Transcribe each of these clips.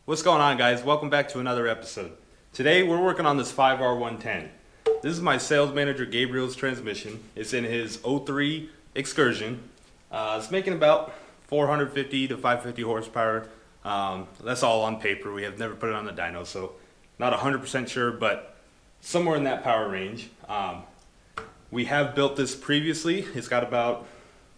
What's going on, guys? Welcome back to another episode. Today we're working on this 5R110. This is my sales manager Gabriel's transmission. It's in his 03 Excursion. It's making about 450 to 550 horsepower. That's all on paper. We have never put it on the dyno, so not 100% sure, but somewhere in that power range. We have built this previously. It's got about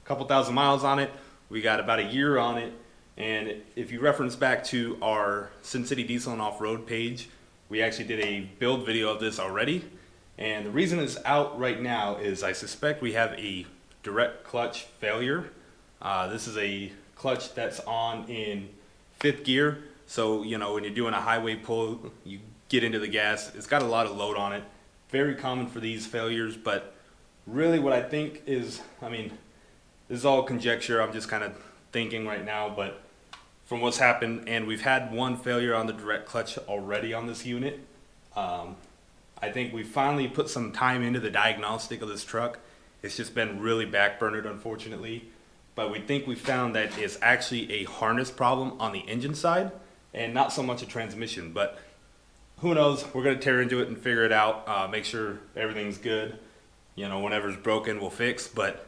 a couple thousand miles on it. We got about a year on it. And if you reference back to our Sin City Diesel and Off-Road page, we actually did a build video of this already. And the reason it's out right now is I suspect we have a direct clutch failure. This is a clutch that's on in 5th gear. So, you know, when you're doing a highway pull, you get into the gas. It's got a lot of load on it. Very common for these failures, but really what I think is, this is all conjecture. I'm just kind of thinking right now, but from what's happened, and we've had one failure on the direct clutch already on this unit. I think we finally put some time into the diagnostic of this truck. It's just been really backburnered, unfortunately. But we think we found that it's actually a harness problem on the engine side and not so much a transmission. But who knows? We're going to tear into it and figure it out, make sure everything's good. You know, whenever's broken, we'll fix. But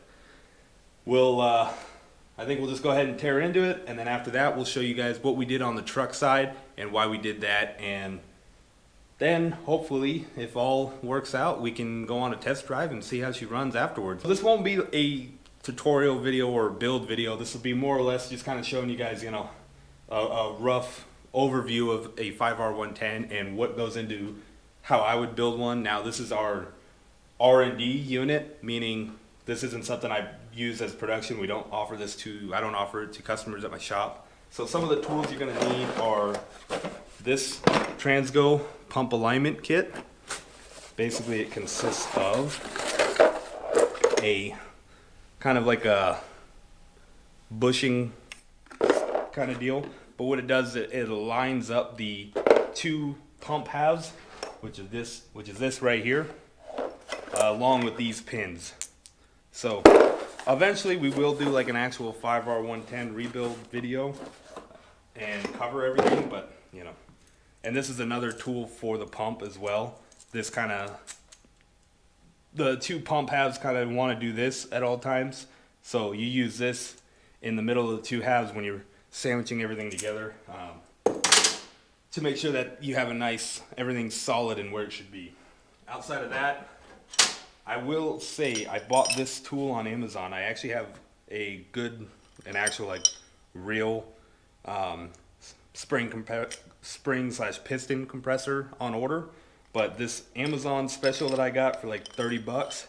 I think we'll just go ahead and tear into it, and then after that we'll show you guys what we did on the truck side and why we did that, and then hopefully if all works out we can go on a test drive and see how she runs afterwards. This won't be a tutorial video or build video. This will be more or less just kind of showing you guys, you know, a rough overview of a 5R110 and what goes into how I would build one. Now this is our R&D unit, meaning this isn't something I use as production. I don't offer it to customers at my shop. So some of the tools you're gonna need are this Transgo pump alignment kit. Basically it consists of a kind of like a bushing kind of deal. But what it does is it lines up the two pump halves, which is this right here, along with these pins. So eventually we will do like an actual 5R110 rebuild video and cover everything, but you know. And this is another tool for the pump as well. This the two pump halves kind of want to do this at all times. So you use this in the middle of the two halves when you're sandwiching everything together, to make sure that you have everything's solid and where it should be. Outside of that, I will say I bought this tool on Amazon. I actually have an actual like real spring/piston compressor on order, but this Amazon special that I got for like $30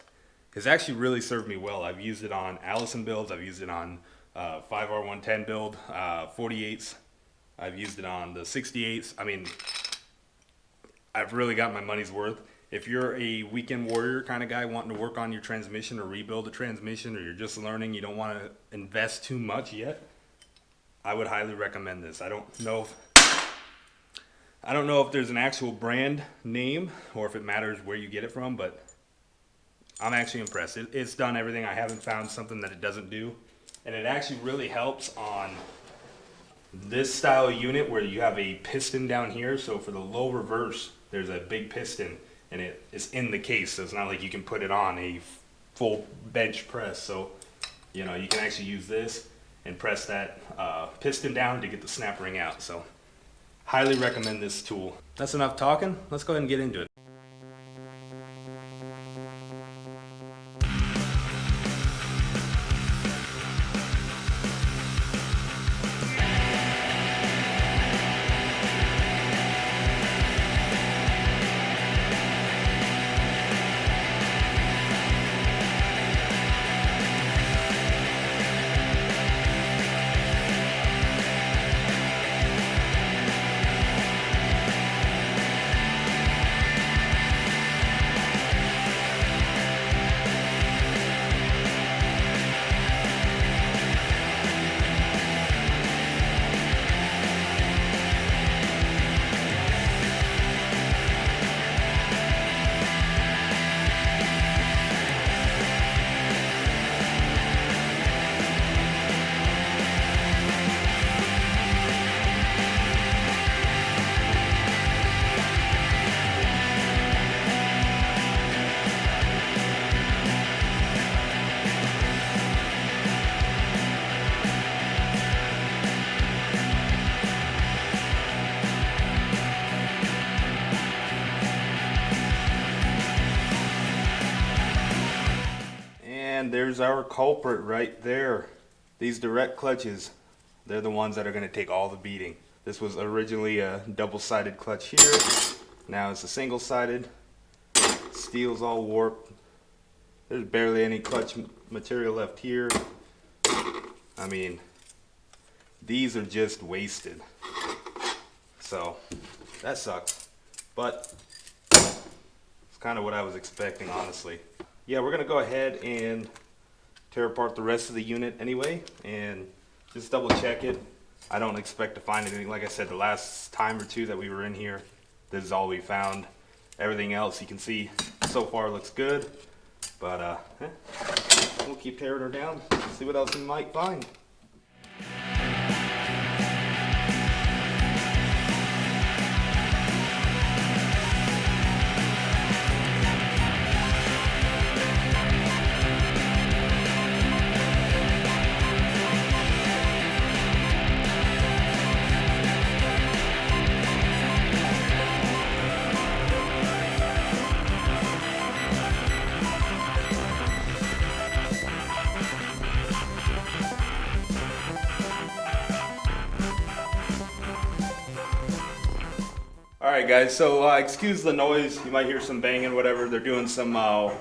has actually really served me well. I've used it on Allison builds. I've used it on 5R110 build, 48s. I've used it on the 68s. I've really got my money's worth. If you're a weekend warrior kind of guy wanting to work on your transmission or rebuild a transmission, or you're just learning, you don't want to invest too much yet, I would highly recommend this. I don't know if there's an actual brand name or if it matters where you get it from, but I'm actually impressed. It's done everything. I haven't found something that it doesn't do, and it actually really helps on this style of unit where you have a piston down here. So for the low reverse, there's a big piston, and it is in the case, so it's not like you can put it on a full bench press. So, you know, you can actually use this and press that piston down to get the snap ring out. So, highly recommend this tool. That's enough talking. Let's go ahead and get into it. there's our culprit right there. These direct clutches, they're the ones that are going to take all the beating. This was originally a double-sided clutch here. Now it's a single-sided. Steel's all warped. There's barely any clutch material left here. I mean, these are just wasted. So that sucks. But it's kind of what I was expecting, honestly. Yeah, we're gonna go ahead and tear apart the rest of the unit anyway and just double check it. I don't expect to find anything. Like I said, the last time or two that we were in here, this is all we found. Everything else you can see so far looks good, but we'll keep tearing her down, see what else we might find. Alright guys, so excuse the noise, you might hear some banging, whatever. They're doing some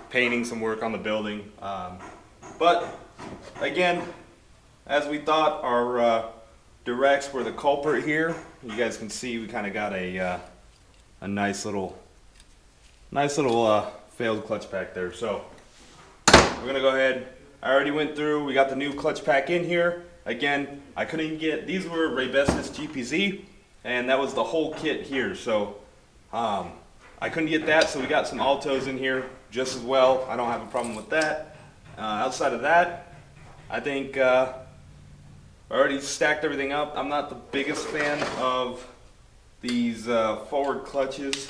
painting, some work on the building. But again, as we thought, our directs were the culprit here. You guys can see we kind of got a nice little failed clutch pack there. So we're gonna go ahead. I already went through, we got the new clutch pack in here. Again, I couldn't get, these were Raybestos GPZ. And that was the whole kit here, so I couldn't get that, so we got some Altos in here just as well. I don't have a problem with that. Outside of that, I think I already stacked everything up. I'm not the biggest fan of these forward clutches.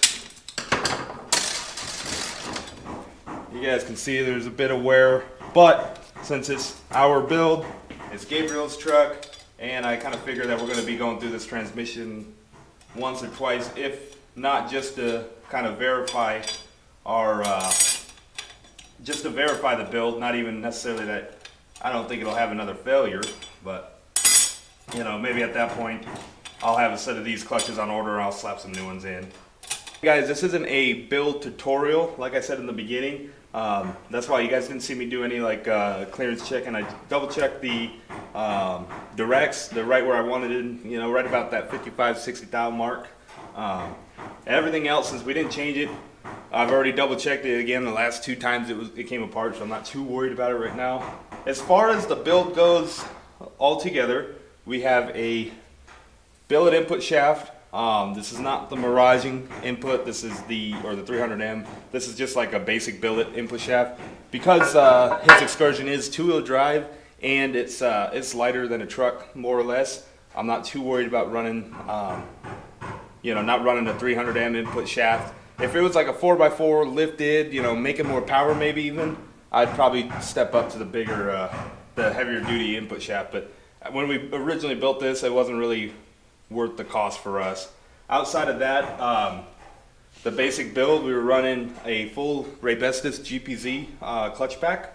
You guys can see there's a bit of wear, but since it's our build, it's Gabriel's truck, and I kind of figure that we're going to be going through this transmission once or twice, if not just to kind of verify our, just to verify the build, not even necessarily that I don't think it'll have another failure, but you know, maybe at that point I'll have a set of these clutches on order and I'll slap some new ones in. Guys, this isn't a build tutorial, like I said in the beginning. That's why you guys didn't see me do any like clearance check, and I double checked the directs. They're right where I wanted it, you know, right about that 55-60 mark. Everything else, since we didn't change it, I've already double checked it again the last 2 times it came apart, so I'm not too worried about it right now. As far as the build goes altogether, we have a billet input shaft. This is not the miraging input, this is the 300M. This is just like a basic billet input shaft. Because his Excursion is 2-wheel drive and it's lighter than a truck, more or less, I'm not too worried about running, you know, not running a 300M input shaft. If it was like a 4x4 lifted, you know, making more power maybe even, I'd probably step up to the bigger, the heavier duty input shaft. But when we originally built this, it wasn't really worth the cost for us. Outside of that, the basic build, we were running a full Raybestos GPZ clutch pack,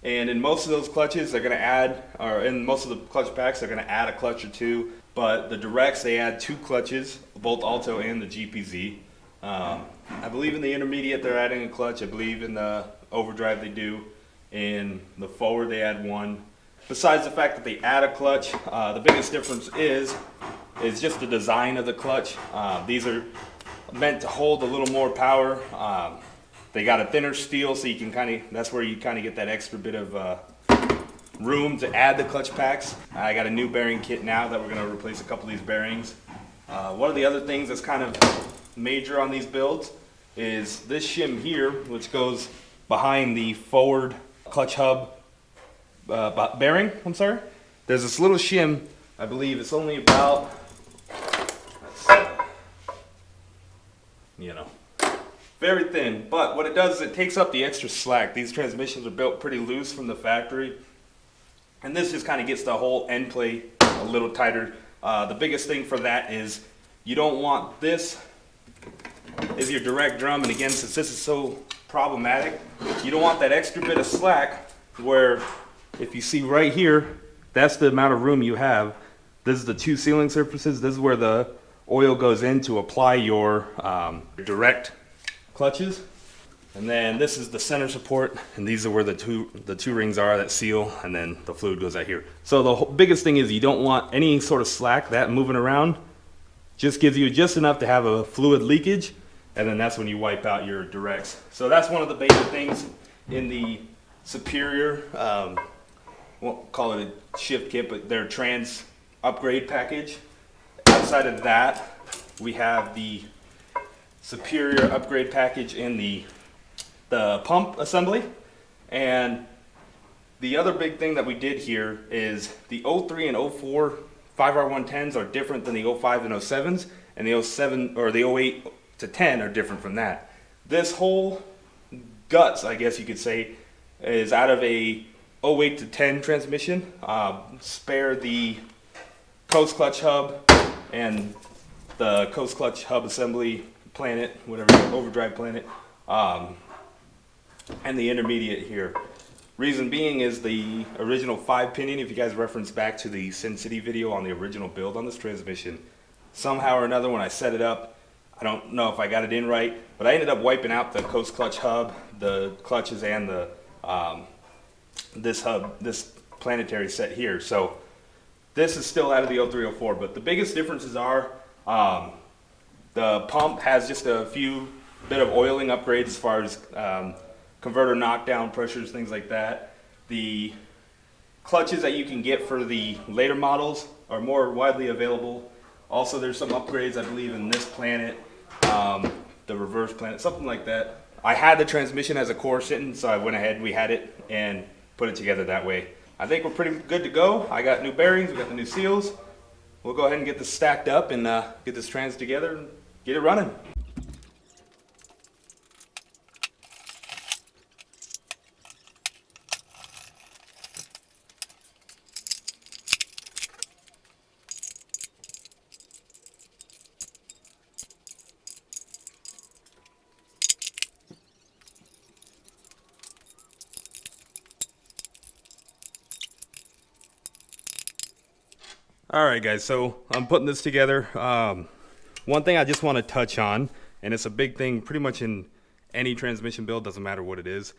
and in most of those clutches they're going to add, or in most of the clutch packs they're going to add a clutch or two, but the directs they add 2 clutches, both Alto and the GPZ. I believe in the intermediate they're adding a clutch, I believe in the overdrive they do, in the forward they add 1. Besides the fact that they add a clutch, the biggest difference is just the design of the clutch. These are meant to hold a little more power. They got a thinner steel, so you can kind of, that's where you kind of get that extra bit of room to add the clutch packs. I got a new bearing kit now that we're going to replace a couple of these bearings. One of the other things that's kind of major on these builds is this shim here, which goes behind the forward clutch hub bearing, I'm sorry. There's this little shim, I believe it's only about, you know, very thin, but what it does is it takes up the extra slack. These transmissions are built pretty loose from the factory, and this just kind of gets the whole end plate a little tighter. The biggest thing for that is you don't want this is your direct drum, and again, since this is so problematic, you don't want that extra bit of slack where if you see right here, that's the amount of room you have. This is the two sealing surfaces. This is where the oil goes in to apply your direct clutches. And then this is the center support, and these are where the two rings are that seal, and then the fluid goes out here. So the biggest thing is you don't want any sort of slack. That moving around just gives you just enough to have a fluid leakage, and then that's when you wipe out your directs. So that's one of the basic things in the Superior, won't call it a shift kit, but their trans upgrade package. Outside of that, we have the Superior upgrade package in the pump assembly. And the other big thing that we did here is the 03 and 04 5R110s are different than the 05 and 07s, and the 07 or the 08 to 10 are different from that. This whole guts, I guess you could say, is out of a 08 to 10 transmission. Spare the coast clutch hub and the coast clutch hub assembly planet, whatever, overdrive planet, and the intermediate here. Reason being is the original 5-pinion, if you guys reference back to the Sin City video on the original build on this transmission, somehow or another when I set it up, I don't know if I got it in right, but I ended up wiping out the coast clutch hub, the clutches, and the this hub, this planetary set here. So this is still out of the 0304, but the biggest differences are the pump has just a few bit of oiling upgrades as far as converter knockdown pressures, things like that. The clutches that you can get for the later models are more widely available. Also, there's some upgrades, I believe, in this planet, the reverse planet, something like that. I had the transmission as a core sitting, so I went ahead, we had it, and put it together that way. I think we're pretty good to go. I got new bearings, we got the new seals. We'll go ahead and get this stacked up and get this trans together and get it running. All right, guys, so I'm putting this together. One thing I just want to touch on, and it's a big thing pretty much in any transmission build, doesn't matter what it is,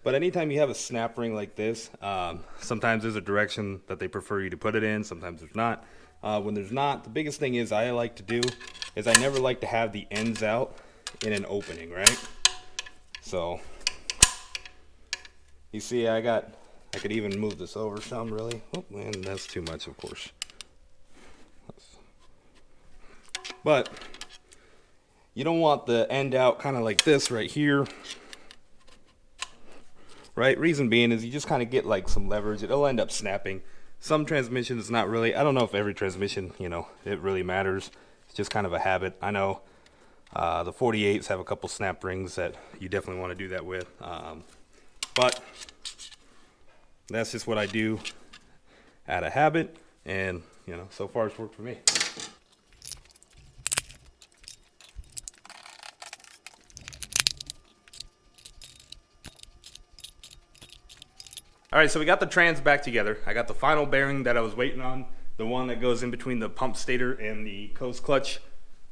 but anytime you have a snap ring like this, sometimes there's a direction that they prefer you to put it in, sometimes there's not. When there's not, the biggest thing is I like to do is I never like to have the ends out in an opening, right? So you see I could even move this over some, really. Oh man, that's too much, of course. But you don't want the end out kind of like this right here, right? Reason being is you just kind of get like some leverage. It'll end up snapping. Some transmissions, not really. I don't know if every transmission, you know, it really matters. It's just kind of a habit. I know the 48s have a couple snap rings that you definitely want to do that with. But that's just what I do out of habit. And, you know, so far it's worked for me. All right, so we got the trans back together. I got the final bearing that I was waiting on, the one that goes in between the pump stator and the coast clutch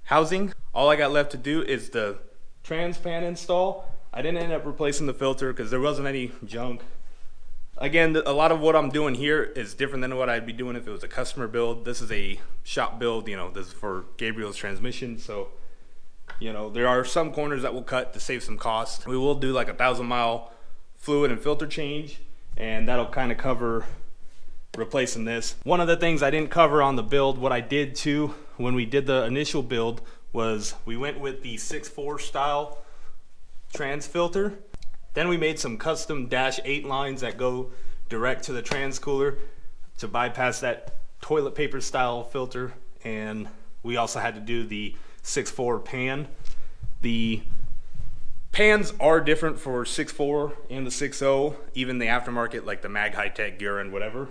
housing. All I got left to do is the trans pan install. I didn't end up replacing the filter because there wasn't any junk. Again, a lot of what I'm doing here is different than what I'd be doing if it was a customer build. This is a shop build, you know, this is for Gabriel's transmission. So, you know, there are some corners that we'll cut to save some costs. We will do like a 1,000-mile fluid and filter change, and that'll kind of cover replacing this. One of the things I didn't cover on the build, what I did too when we did the initial build, was we went with the 6.4 style trans filter. Then we made some custom -8 lines that go direct to the trans cooler to bypass that toilet paper style filter, and we also had to do the 6.4 pan. The pans are different for 6.4 and the 6.0, even the aftermarket, like the Mag High-Tech, Gurin, whatever.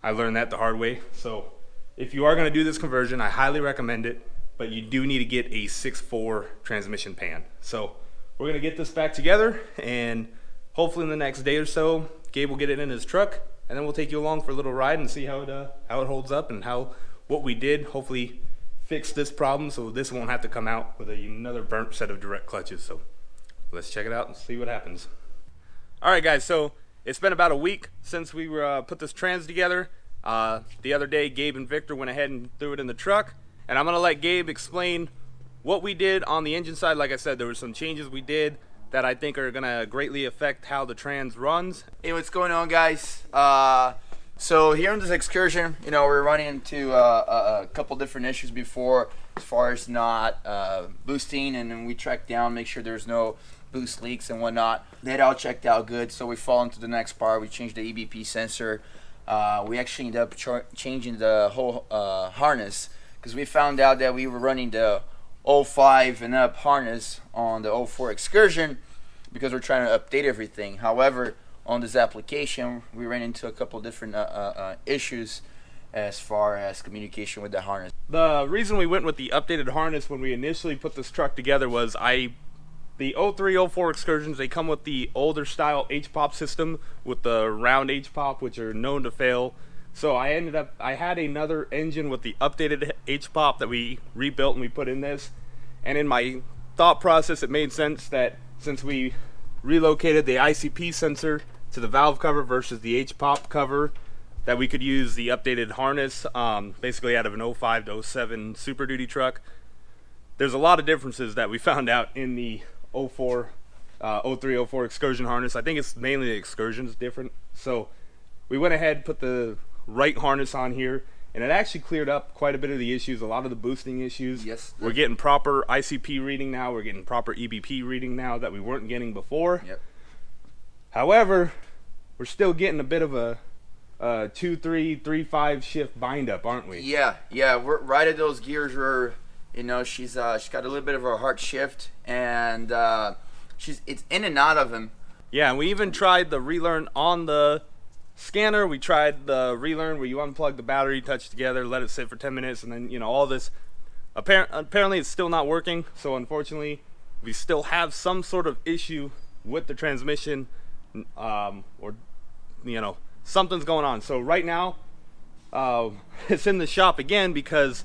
I learned that the hard way. So if you are going to do this conversion, I highly recommend it, but you do need to get a 6.4 transmission pan. So we're going to get this back together, and hopefully in the next day or so, Gabe will get it in his truck, and then we'll take you along for a little ride and see how it holds up and what we did. Hopefully fix this problem so this won't have to come out with another burnt set of direct clutches. So let's check it out and see what happens. All right, guys. So it's been about a week since we put this trans together. The other day, Gabe and Victor went ahead and threw it in the truck, and I'm gonna let Gabe explain what we did on the engine side. Like I said, there were some changes we did that I think are gonna greatly affect how the trans runs. Hey, what's going on, guys? So here on this excursion, we're running into a couple different issues before, as far as not boosting, and then we tracked down, make sure there's no boost leaks and whatnot. That all checked out good, so we fall into the next part. We changed the EBP sensor. We actually ended up changing the whole harness, because we found out that we were running the 05 and up harness on the 04 excursion because we're trying to update everything. However, on this application, we ran into a couple different issues as far as communication with the harness. The reason we went with the updated harness when we initially put this truck together was the 03, 04 excursions, they come with the older style H-pop system with the round H-pop, which are known to fail. So I had another engine with the updated H-pop that we rebuilt and we put in this. And in my thought process, it made sense that since we relocated the ICP sensor to the valve cover versus the H-pop cover, that we could use the updated harness, basically out of an 05 to 07 Super Duty truck. There's a lot of differences that we found out in the 03, 04 excursion harness. I think it's mainly the excursion is different. So we went ahead and put the right harness on here, and it actually cleared up quite a bit of the issues, a lot of the boosting issues. Yes. We're getting proper ICP reading now. We're getting proper EBP reading now that we weren't getting before. Yep. However, we're still getting a bit of a 2-3, 3-5 shift bind up, aren't we? Yeah. We're right at those gears where she's got a little bit of a hard shift, and it's in and out of him. Yeah, and we even tried the relearn on the scanner. We tried the relearn where you unplug the battery, touch together, let it sit for 10 minutes, and then all this. Apparently it's still not working, so unfortunately we still have some sort of issue with the transmission, or something's going on. So right now it's in the shop again, because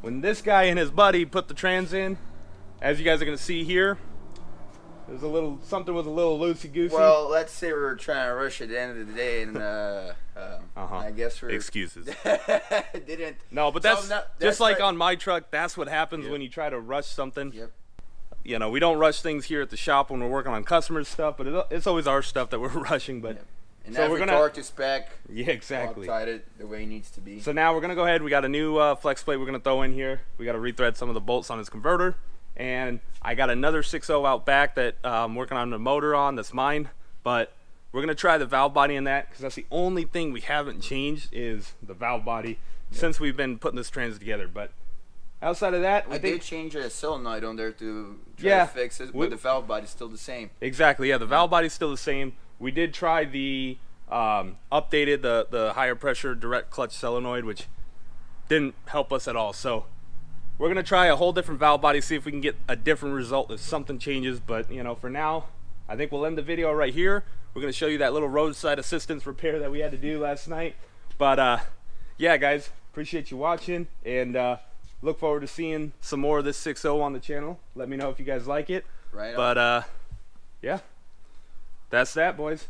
when this guy and his buddy put the trans in, as you guys are going to see here, there's something was a little loosey-goosey. Well, let's say we were trying to rush at the end of the day, and I guess we're... Excuses. Didn't... No, but that's just like right. on my truck, that's what happens when you try to rush something. Yep. We don't rush things here at the shop when we're working on customers' stuff, but it's always our stuff that we're rushing. But Yep. And so every torque to spec. Yeah, exactly. Tied it the way it needs to be. So now we're going to go ahead. We got a new flex plate we're going to throw in here. We got to rethread some of the bolts on his converter. And I got another 6.0 out back that I'm working on the motor on. That's mine. But we're going to try the valve body in that, because that's the only thing we haven't changed is the valve body since we've been putting this trans together. But outside of that, I did change a solenoid on there to try to fix it, but the valve body's still the same. Exactly, yeah, the valve body's still the same. We did try the updated, the higher pressure direct clutch solenoid, which didn't help us at all. So we're going to try a whole different valve body, see if we can get a different result if something changes. But, for now, I think we'll end the video right here. We're going to show you that little roadside assistance repair that we had to do last night. But, yeah, guys, appreciate you watching, and look forward to seeing some more of this 6.0 on the channel. Let me know if you guys like it. Right on. But, yeah, that's that, boys.